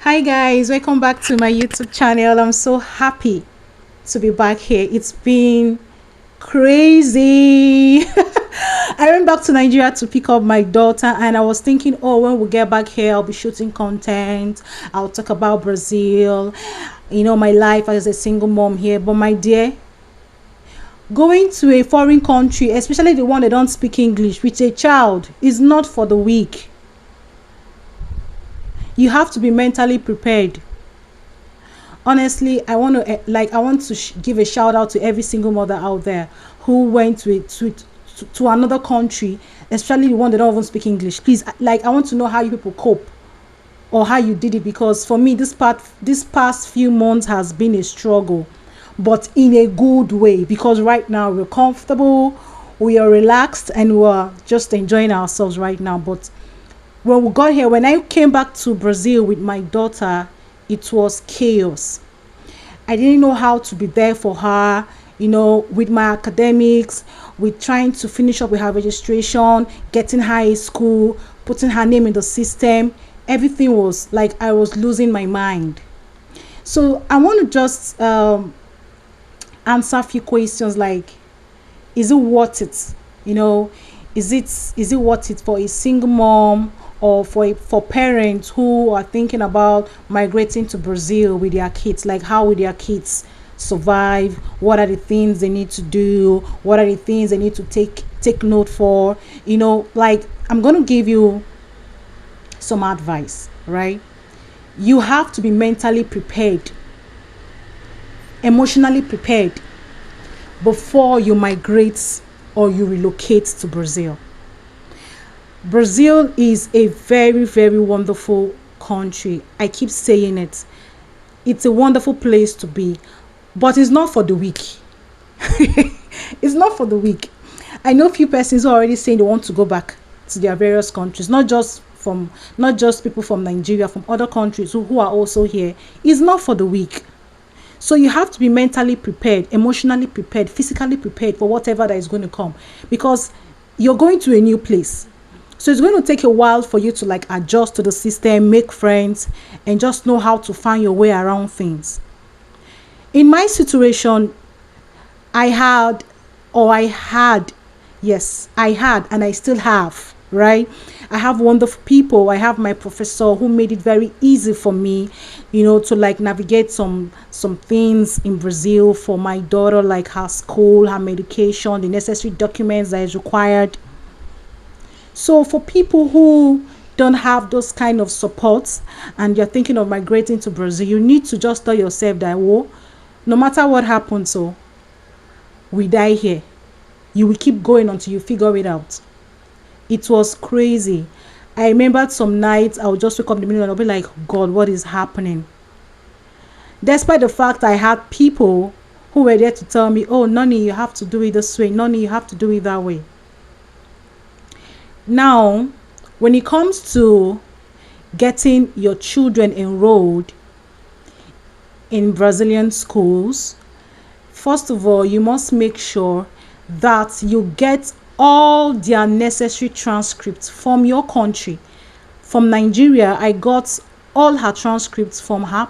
Hi guys, welcome back to my YouTube channel. I'm so happy to be back here. It's been crazy. I went back to Nigeria to pick up my daughter and I was thinking, oh, when we get back here, I'll be shooting content. I'll talk about Brazil, my life as a single mom here. But my dear, going to a foreign country, especially the one that don't speak English, with a child is not for the weak. You have to be mentally prepared. Honestly, I want to give a shout out to every single mother out there who went to another country, especially the one that don't even speak English. Please, I want to know how you people cope or how you did it, because for me this past few months has been a struggle, but in a good way, because right now we're comfortable, we are relaxed, and we're just enjoying ourselves right now. But when we got here, when I came back to Brazil with my daughter, it was chaos. I didn't know how to be there for her, with my academics, with trying to finish up with her registration, getting her in school, putting her name in the system. Everything was like I was losing my mind. So I want to just answer a few questions like, is it worth it? Is it worth it for a single mom, or for parents who are thinking about migrating to Brazil with their kids? Like, how will their kids survive? What are the things they need to do? What are the things they need to take note for? I'm going to give you some advice, right? You have to be mentally prepared, emotionally prepared before you migrate or you relocate to Brazil. Brazil is a very, very wonderful country. I keep saying it. It's a wonderful place to be, but it's not for the weak. It's not for the weak. I know few persons who are already saying they want to go back to their various countries, not just people from Nigeria, from other countries who are also here. It's not for the weak. So you have to be mentally prepared, emotionally prepared, physically prepared for whatever that is going to come, because you're going to a new place. So it's going to take a while for you to adjust to the system, make friends, and just know how to find your way around things. In my situation, yes, I had, and I still have, right? I have wonderful people. I have my professor who made it very easy for me, to navigate some things in Brazil for my daughter, like her school, her medication, the necessary documents that is required. So for people who don't have those kind of supports and you're thinking of migrating to Brazil, you need to just tell yourself that, no matter what happens, we die here. You will keep going until you figure it out. It was crazy. I remembered some nights I would just wake up in the middle and I'll be like, God, what is happening? Despite the fact I had people who were there to tell me, oh, Noni, you have to do it this way. Noni, you have to do it that way. Now, when it comes to getting your children enrolled in Brazilian schools, first of all, you must make sure that you get all their necessary transcripts from your country. From Nigeria, I got all her transcripts from her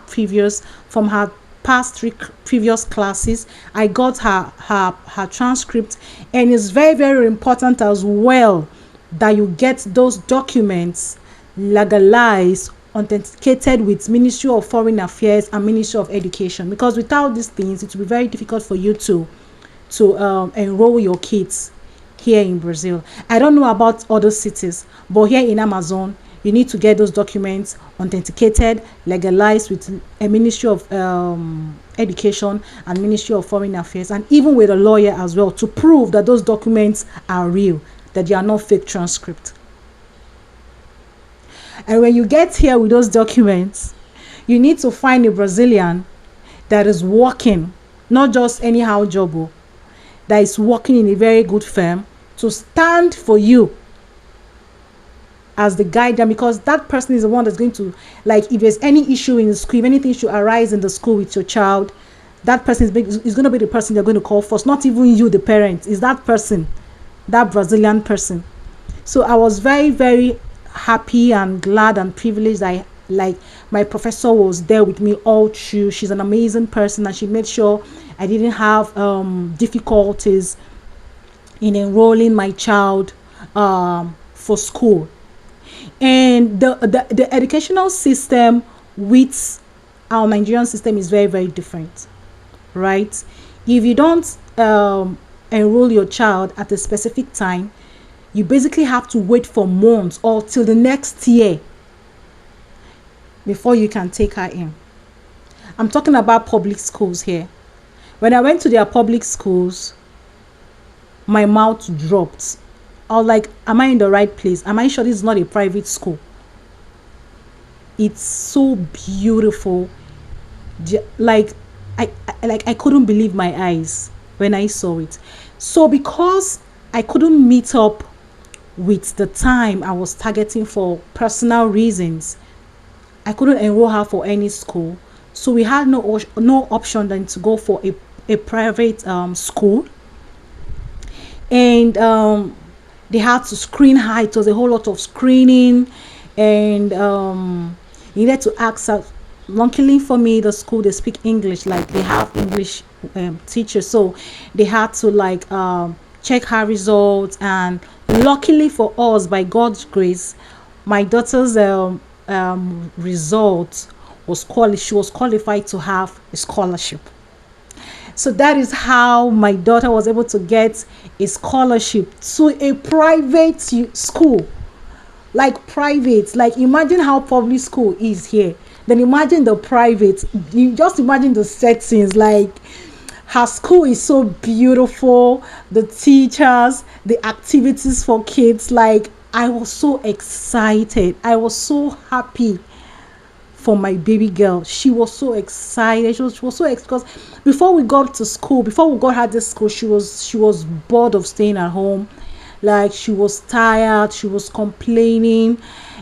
past three previous classes. I got her transcript, and it's very, very important as well that you get those documents legalized, authenticated with Ministry of Foreign Affairs and Ministry of Education, because without these things it will be very difficult for you to enroll your kids here in Brazil. I don't know about other cities, but here in Amazon you need to get those documents authenticated, legalized with a Ministry of Education and Ministry of Foreign Affairs, and even with a lawyer as well, to prove that those documents are real, that they are not fake transcript. And when you get here with those documents, you need to find a Brazilian that is working, not just anyhow job, that is working in a very good firm, to stand for you as the guardian, because that person is the one that's going to, if there's any issue in the school, if anything should arise in the school with your child, that person is going to be the person they're going to call first. Not even you, the parent, is that person, that Brazilian person. So I was very, very happy and glad and privileged Like, my professor was there with me all through. She's an amazing person, and she made sure I didn't have difficulties in enrolling my child for school. And the educational system with our Nigerian system is very, very different, right? If you don't enroll your child at a specific time, you basically have to wait for months or till the next year before you can take her in. I'm talking about public schools here. When I went to their public schools, my mouth dropped. I was like, am I in the right place? Am I sure this is not a private school? It's so beautiful. Like, I couldn't believe my eyes when I saw it. So because I couldn't meet up with the time I was targeting for personal reasons, I couldn't enroll her for any school. So we had no option than to go for a private school. And they had to screen her. It was a whole lot of screening, and you needed to ask her. Luckily for me, the school, they speak English, like they have English teachers, so they had to like check her results. And luckily for us, by God's grace, my daughter's result was she was qualified to have a scholarship. So that is how my daughter was able to get a scholarship to a private school. Like, private, like, imagine how public school is here, then imagine the private. You just imagine the settings. Like, her school is so beautiful, the teachers, the activities for kids. Like, I was so excited, I was so happy for my baby girl. She was so excited. She was so excited because before we got to school, before we got her to school, she was bored of staying at home. Like, she was tired, she was complaining,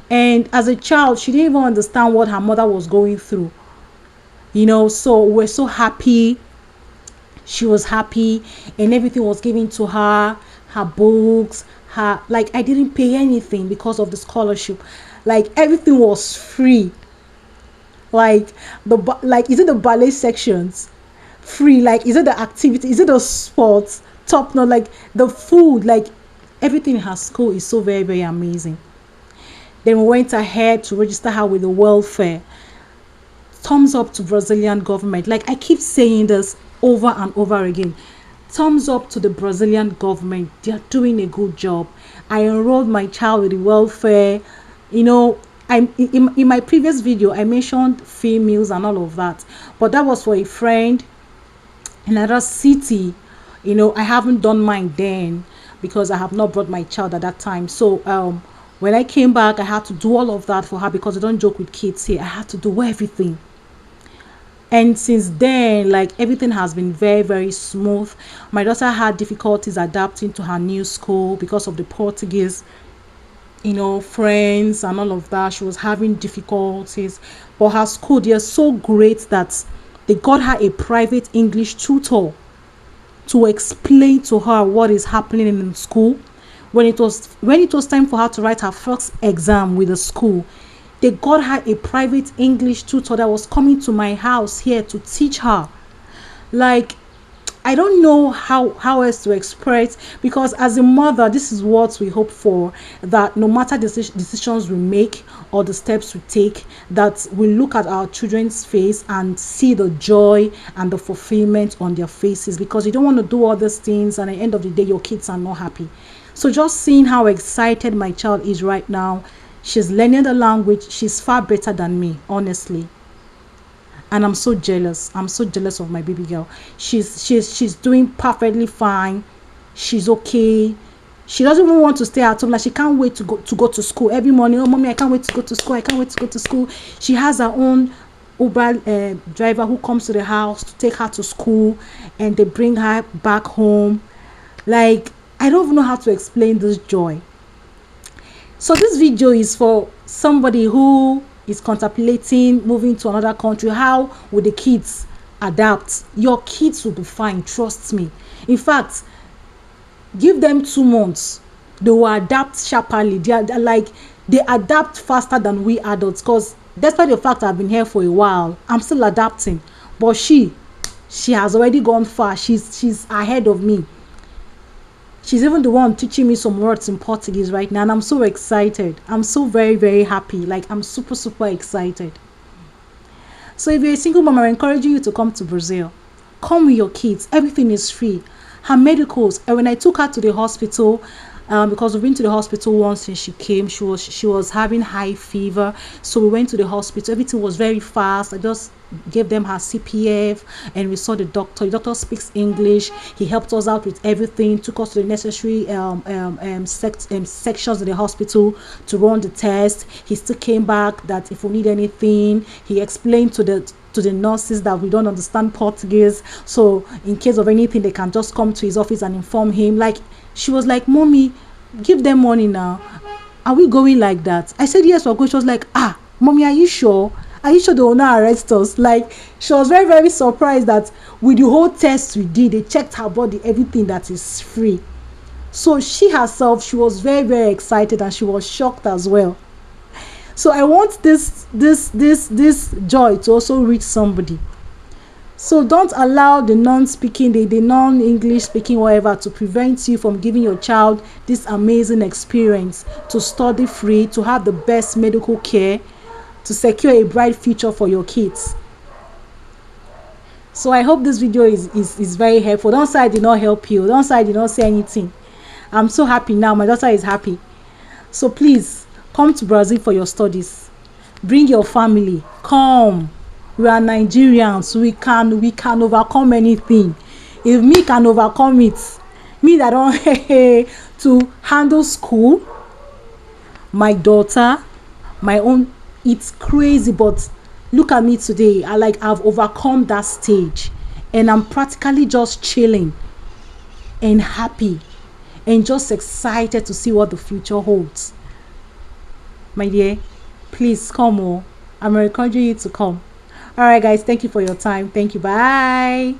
and as a child, she didn't even understand what her mother was going through. So we're so happy. She was happy, and everything was given to her. Her books, like, I didn't pay anything because of the scholarship. Like, everything was free. Like, is it the ballet sections free? Like, is it the activity, is it the sports top notch? Like, the food, like, everything in her school is so very, very amazing. Then we went ahead to register her with the welfare. Thumbs up to Brazilian government. Like, I keep saying this over and over again. Thumbs up to the Brazilian government. They are doing a good job. I enrolled my child with the welfare. I'm in my previous video, I mentioned free meals and all of that, but that was for a friend in another city. I haven't done mine then because I have not brought my child at that time. So when I came back, I had to do all of that for her because I don't joke with kids here. I had to do everything. And since then, like, everything has been very, very smooth. My daughter had difficulties adapting to her new school because of the Portuguese friends and all of that. She was having difficulties, but her school, they are so great that they got her a private English tutor to explain to her what is happening in school. When it was time for her to write her first exam with the school, they got her a private English tutor that was coming to my house here to teach her. Like, I don't know how else to express, because as a mother, this is what we hope for, that no matter the decisions we make or the steps we take, that we look at our children's face and see the joy and the fulfillment on their faces, because you don't want to do all these things and at the end of the day your kids are not happy. So just seeing how excited my child is right now, she's learning the language, she's far better than me, honestly. And I'm so jealous of my baby girl. She's doing perfectly fine. She's okay. She doesn't even want to stay at home. Like, she can't wait to go to school every morning. Oh, mommy, I can't wait to go to school. I can't wait to go to school. She has her own Uber driver who comes to the house to take her to school, and they bring her back home. Like, I don't even know how to explain this joy. So this video is for somebody who is contemplating moving to another country. How would the kids adapt? Your kids will be fine, trust me. In fact, give them 2 months, they will adapt sharply. They adapt faster than we adults, because Despite the fact I've been here for a while, I'm still adapting. But she has already gone far. She's ahead of me. She's even the one teaching me some words in Portuguese right now, and I'm so excited. I'm so very, very happy. Like, I'm super, super excited. So if you're a single mom, I'm encouraging you to come to Brazil. Come with your kids. Everything is free. Her medicals, and when I took her to the hospital, because we've been to the hospital once since she came, she was having high fever, so we went to the hospital. Everything was very fast. I just gave them her CPF, and we saw the doctor. The doctor speaks English. He helped us out with everything, took us to the necessary sections of the hospital to run the test. He still came back that if we need anything, he explained to the nurses that we don't understand Portuguese, so in case of anything they can just come to his office and inform him. Like, she was like, "Mommy, give them money now. Are we going like that?" I said, "Yes, we're going." She was like, "Ah, Mommy, are you sure? Are you sure they will not arrest us?" Like, she was very, very surprised that with the whole test we did, they checked her body, everything, that is free. So she herself, she was very, very excited, and she was shocked as well. So I want this joy to also reach somebody. So don't allow the non-speaking, the non-English speaking, whatever, to prevent you from giving your child this amazing experience, to study free, to have the best medical care, to secure a bright future for your kids. So I hope this video is very helpful. Don't say I did not help you. Don't say I did not say anything. I'm so happy now. My daughter is happy. So please come to Brazil for your studies. Bring your family. Come. We are Nigerians. We can overcome anything. If me can overcome it, me that don't to handle school, my daughter, my own, it's crazy. But look at me today. I've overcome that stage, and I'm practically just chilling and happy and just excited to see what the future holds. My dear, please come. I'm encouraging you to come. All right, guys, thank you for your time. Thank you. Bye.